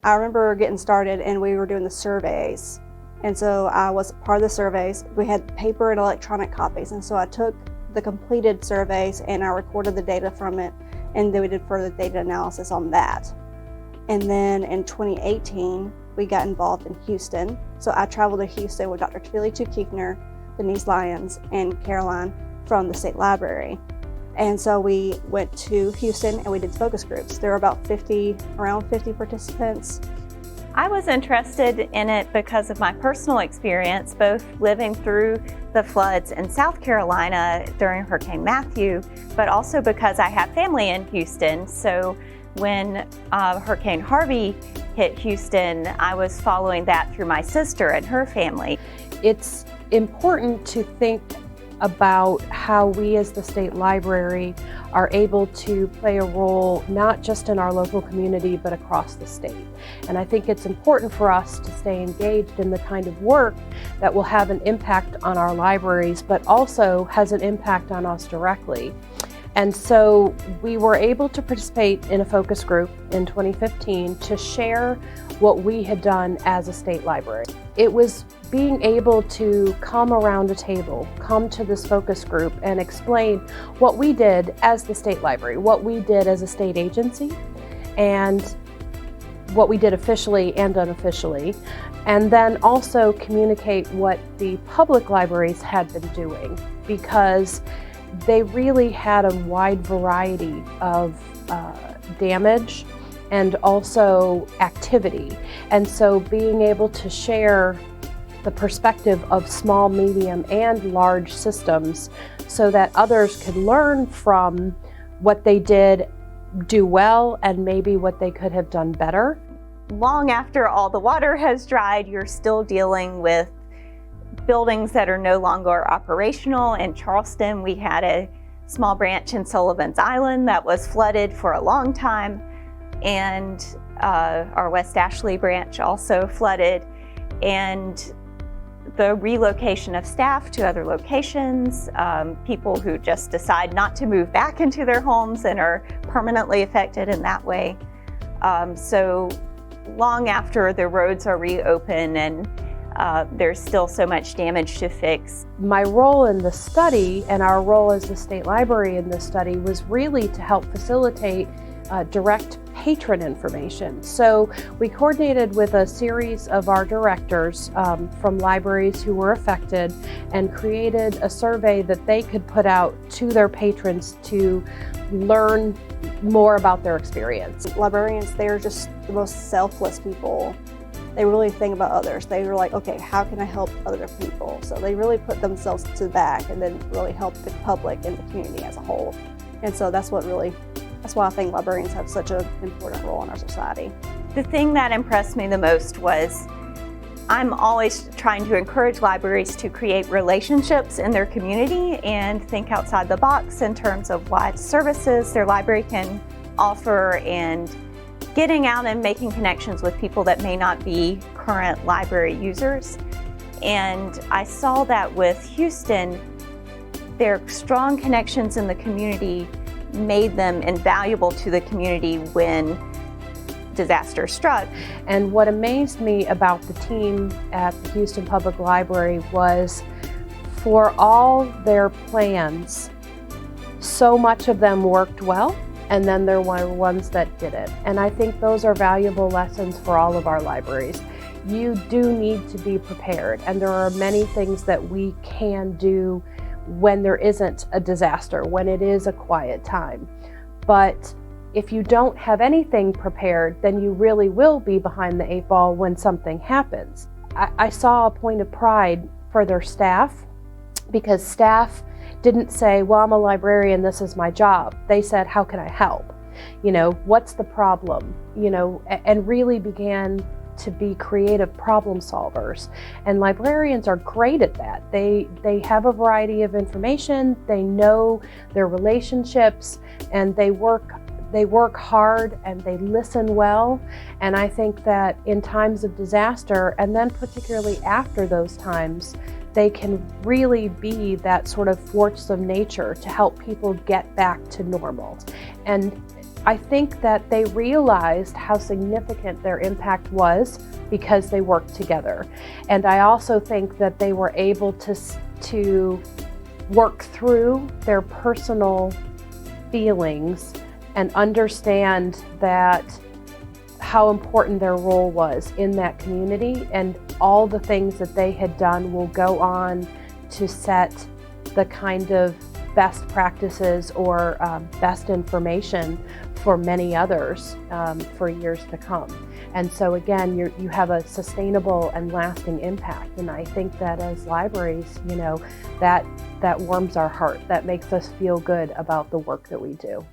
I remember getting started and we were doing the surveys. And so I was part of the surveys. We had paper and electronic copies. And so I took the completed surveys and I recorded the data from it. And then we did further data analysis on that. And then in 2018, we got involved in Houston. So I traveled to Houston with Dr. Tu-Keefner, Denise Lyons, and Caroline from the State Library. And so we went to Houston and we did focus groups. There were about around 50 participants. I was interested in it because of my personal experience, both living through the floods in South Carolina during Hurricane Matthew, but also because I have family in Houston. So when Hurricane Harvey hit Houston, I was following that through my sister and her family. It's important to think about how we as the State Library are able to play a role not just in our local community but across the state. And I think it's important for us to stay engaged in the kind of work that will have an impact on our libraries but also has an impact on us directly. And so we were able to participate in a focus group in 2015 to share what we had done as a state library. It was being able to come around a table, come to this focus group and explain what we did as the state library, what we did as a state agency, and what we did officially and unofficially, and then also communicate what the public libraries had been doing, because they really had a wide variety of damage and also activity. And so being able to share the perspective of small, medium, and large systems so that others could learn from what they did do well and maybe what they could have done better. Long after all the water has dried, you're still dealing with buildings that are no longer operational. In Charleston, we had a small branch in Sullivan's Island that was flooded for a long time, and our West Ashley branch also flooded. And the relocation of staff to other locations, people who just decide not to move back into their homes and are permanently affected in that way. So long after the roads are reopened and there's still so much damage to fix. My role in the study and our role as the State Library in this study was really to help facilitate direct patron information. So we coordinated with a series of our directors from libraries who were affected and created a survey that they could put out to their patrons to learn more about their experience. Librarians, they're just the most selfless people. They really think about others. They were like, okay, how can I help other people? So they really put themselves to the back and then really help the public and the community as a whole. And so that's why I think librarians have such an important role in our society. The thing that impressed me the most was I'm always trying to encourage libraries to create relationships in their community and think outside the box in terms of what services their library can offer, and getting out and making connections with people that may not be current library users. And I saw that with Houston, their strong connections in the community made them invaluable to the community when disaster struck. And what amazed me about the team at the Houston Public Library was, for all their plans, so much of them worked well, and then there were ones that didn't. And I think those are valuable lessons for all of our libraries. You do need to be prepared, and there are many things that we can do when there isn't a disaster, when it is a quiet time. But if you don't have anything prepared, then you really will be behind the 8 ball when something happens. I saw a point of pride for their staff, because staff didn't say, well, I'm a librarian, this is my job. They said, how can I help? You know, what's the problem? You know, and really began to be creative problem solvers. And librarians are great at that. They have a variety of information, they know their relationships, and they work hard and they listen well. And I think that in times of disaster, and then particularly after those times, they can really be that sort of force of nature to help people get back to normal. And I think that they realized how significant their impact was because they worked together. And I also think that they were able to work through their personal feelings and understand that how important their role was in that community, and all the things that they had done will go on to set the kind of best practices or best information for many others for years to come. And so again, you have a sustainable and lasting impact. And I think that as libraries, that warms our heart. That makes us feel good about the work that we do.